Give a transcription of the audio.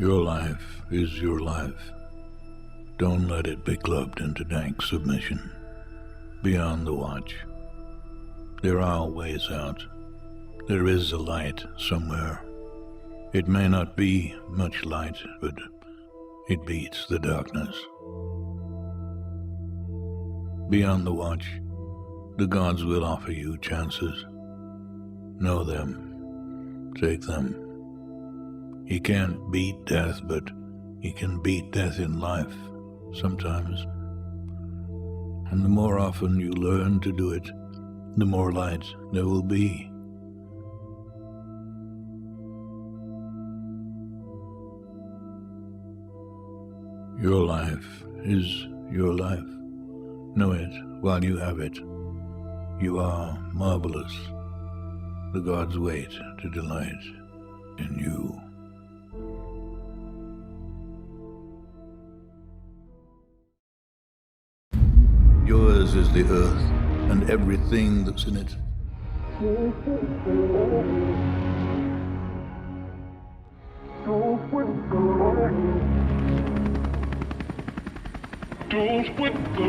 Your life is your life. Don't let it be clubbed into dank submission. Beyond the watch, there are ways out. There is a light somewhere. It may not be much light, but it beats the darkness. Beyond the watch, the gods will offer you chances. Know them. Take them. He can't beat death, but he can beat death in life, sometimes. And the more often you learn to do it, the more light there will be. Your life is your life. Know it while you have it. You are marvelous. The gods wait to delight in you. Yours is the earth and everything that's in it. With